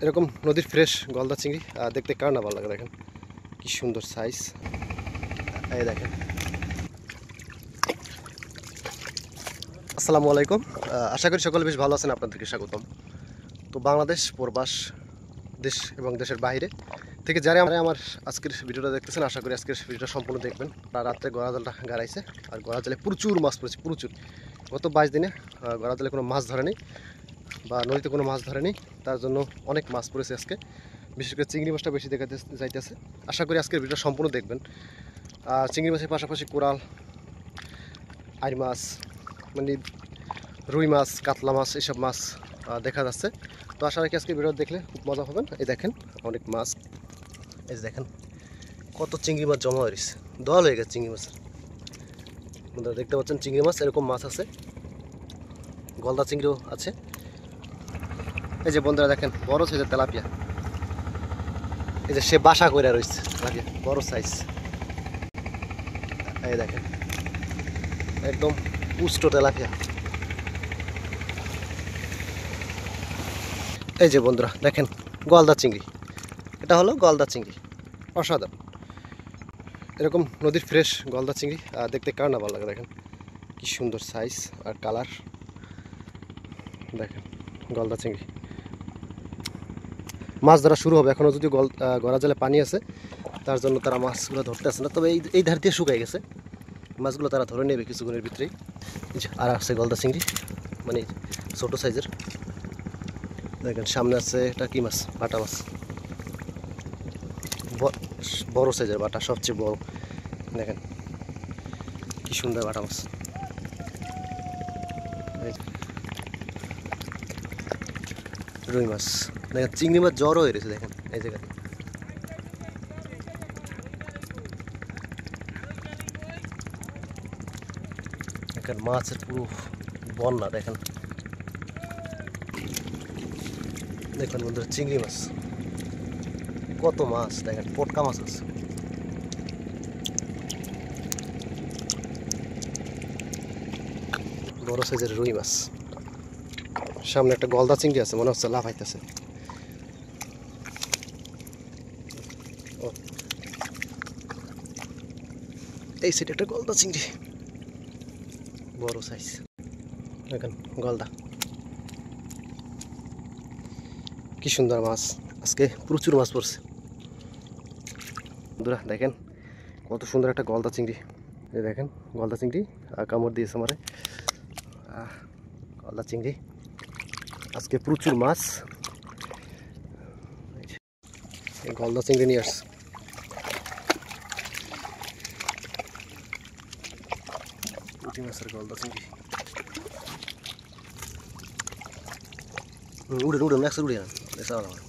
এরকম নদীর ফ্রেশ গলদা চিংড়ি দেখতে কার না ভালো লাগে। দেখেন কি সুন্দর সাইজ। এই দেখেন। আসসালামু আলাইকুম, আশা করি সকলে বেশ ভালো আছেন। আপনাদেরকে স্বাগতম। তো বাংলাদেশ, প্রবাস, দেশ এবং দেশের বাইরে থেকে যারা আমার আজকের ভিডিওটা দেখতেছেন, আশা করি আজকের ভিডিওটা সম্পূর্ণ দেখবেন। আর রাত্রে গড়া জালটা গাড়াইছে, আর গড়া জালে প্রচুর মাছ পড়েছে, প্রচুর। গত 22 দিনে গড়া জালে কোনো মাছ ধরেনি বা নদীতে কোনো মাছ ধরেনি, তার জন্য অনেক মাছ পড়েছে আজকে। বিশেষ করে চিংড়ি মাছটা বেশি দেখা যাইতেছে। আশা করি আজকের ভিডিওটা সম্পূর্ণ দেখবেন। আর চিংড়ি মাছের পাশাপাশি কোরাল, আইর মাছ, মানে রুই মাছ, কাতলা মাছ, এইসব মাছ দেখা যাচ্ছে। তো আশা রাখি আজকে ভিডিও দেখলে খুব মজা হবেন। এই দেখেন অনেক মাছ, এই দেখেন কত চিংড়ি মাছ জমা হয়েছে, দল হয়ে গেছে চিংড়ি মাছ। বন্ধুরা দেখতে পাচ্ছেন চিংড়ি মাছ, এরকম মাছ আছে, গলদা চিংড়িও আছে। এই যে বন্ধুরা দেখেন বড় সাইজের তেলাপিয়া, এই যে সে বাসা করে রয়েছে তেলাপিয়া, বড় সাইজ। এই দেখেন একদম পুষ্ট তেলাপিয়া। এই যে বন্ধুরা দেখেন গলদা চিংড়ি, এটা হলো গলদা চিংড়ি, অসাধারণ। এরকম নদীর ফ্রেশ গলদা চিংড়ি দেখতে কার না ভালো লাগে। দেখেন কি সুন্দর সাইজ আর কালার। দেখেন গলদা চিংড়ি, মাছ ধরা শুরু হবে এখনও, যদি গড়া জলে পানি আছে তার জন্য তারা মাছগুলো ধরতে আসে না। তবে এই ধার দিয়ে শুকাই গেছে, মাছগুলো তারা ধরে নেবে কিছুক্ষণের ভিতরেই। আর আছে গলদা চিংড়ি, মানে ছোটো সাইজের। দেখেন সামনে আছে এটা কি মাছ, বাটা মাছ, বড় সাইজের বাটা, সবচেয়ে বড়। দেখেন কি সুন্দর বাটা মাছ। রুই মাছ, দেখেন চিংড়ি মাছ জ্বর হয়ে রয়েছে। দেখেন এই জায়গাতে দেখেন মাছের পুরো বন্যা। দেখেন দেখুন বন্ধুরা চিংড়ি মাছ, কত মাছ। দেখেন পটকা মাছ আছে, বড় সাইজের রুই মাছ। সামনে একটা গলদা চিংড়ি আছে, মনে হচ্ছে লাফাইতেছে। এই সাইডে একটা গলদা চিংড়ি, বড় সাইজ। দেখেন গলদা, কি সুন্দর মাছ। আজকে প্রচুর মাছ পড়ছে বন্ধুরা। দেখেন কত সুন্দর একটা গলদা চিংড়ি। এই দেখেন গলদা চিংড়ি কামড় দিয়েছে আমারে। গলদা চিংড়ি আজকে প্রচুর মাছ। এই গলদা চিংড়ি নিয়ে আসছে। পুঁটি মাছের গলদা চিংড়ি উড়ে নেক্সট উড়ে দেখা ভালো।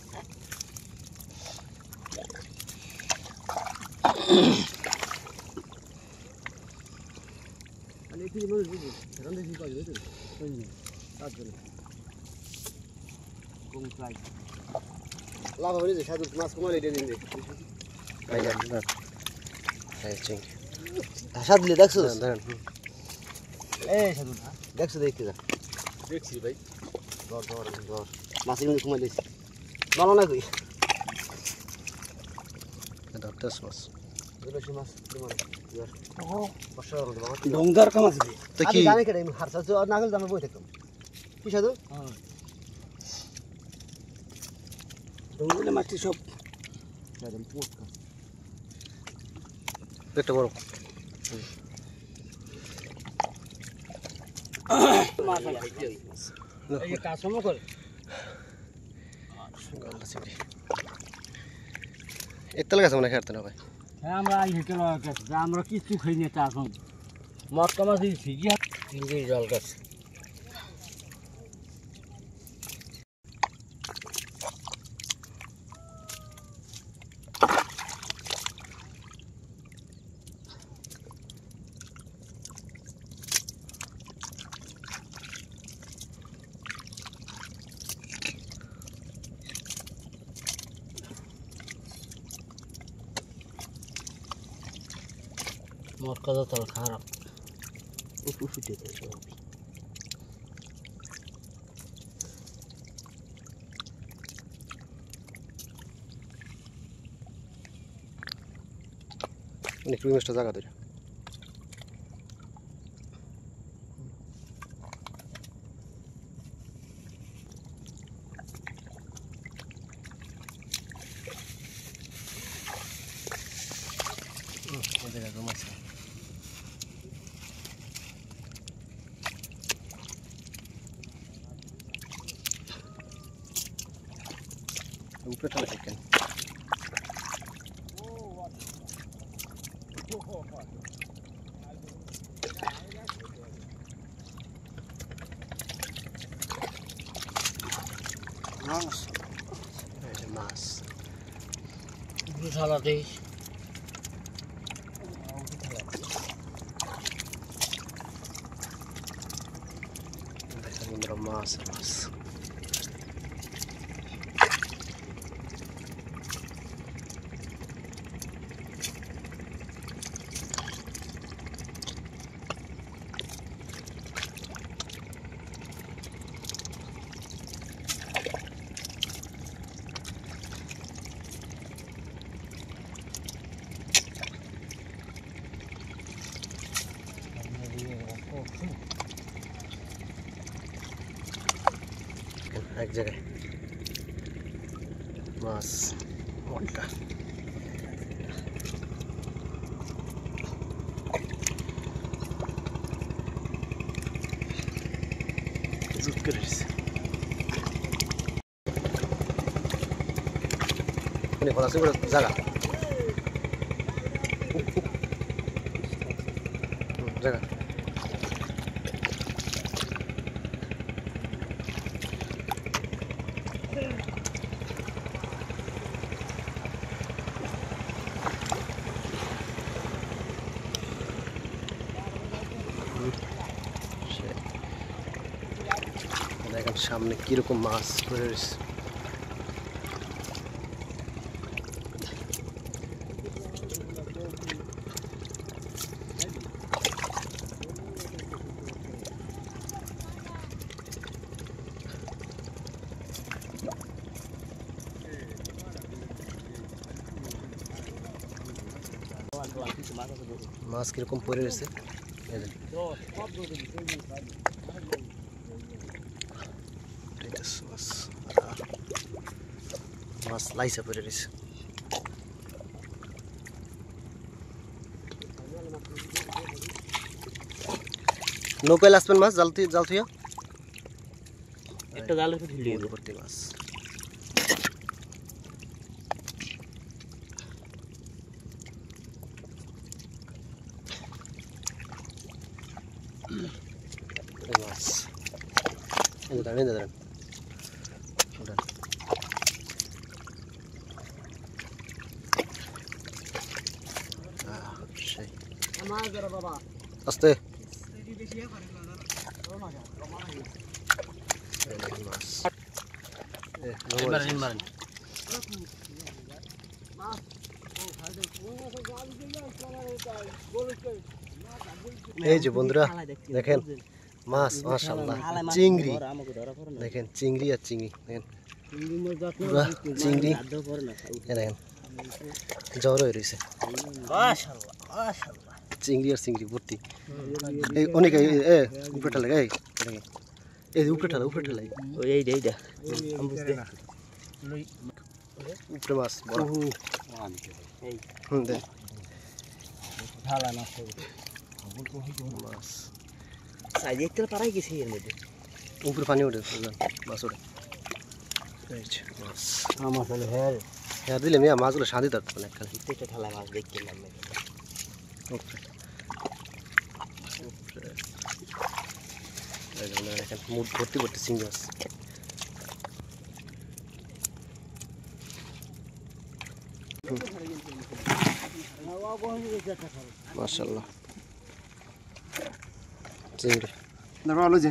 লাভ হবে যে সাধু মাছ কমালে দিয়ে দিন। সাদ দিলে দেখছো, এই সাধু দেখছো, দেখতে যা দেখছি ভাই। ধর ধর ধর মাছের মধ্যে কমাই দিয়েছি, ভালো না কই ধরতেছ মাছ। ডোংদার কাম আছে তো কি জানি কেটে হারসা নাগল দামে বই থাকতাম কি সাধু। ডোংগুলো মাটি সব একটা বড় এর তেল গেছে মনে খেতে না ভাই। হ্যাঁ আমরা আমরা কিছু খাই নিয়ে এখন মটকা মাছ ঠিকই জল গাছ। মটকা তো তাল খারাপ উঠে একটু মাছটা জায়গা ধরে উপরে ঠান্ডা চিকেন মাছ থালা দেই দেখেন বন্ধুরা মাছ মাছ এক জায়গায় মাছ মোটা জুত করে দিচ্ছে জায়গা জায়গা দেখেন সামনে কিরকম মাছ পড়ে রয়েছে মাছ কিরকম পড়ে রয়েছে মাছ লাইসা পড়ে রয়েছে নৌকায় আসবেন মাছ জাল থুইয়া একটা জালের উপর ঝুলিয়ে দেব ভর্তি মাছ মাছ দাঁড়ান দাঁড়ান আস্তে এই যে বন্ধুরা দেখেন মাছ মাশাআল্লাহ চিংড়ি দেখেন চিংড়ি আর চিংড়ি দেখেন চিংড়ি দেখেন জ্বর হয়ে রয়েছে চিংড়ি আর চিংড়ি ভর্তি এই অনেক উপরে ঠালে এই উপরে ঠালে উপরে মাছ বড় দে মাছ উপরে পানি ওঠে মাছ ওঠে মাছ হ্যাঁ দিলে মেয়ে মাছগুলো শান্তি থাকতো না একটা ঠালা মাছ দেখতে মুখ ভর্তি ভর্তি চিংড়ি মাছ মাশাআল্লাহ চিংড়ি ভালো যে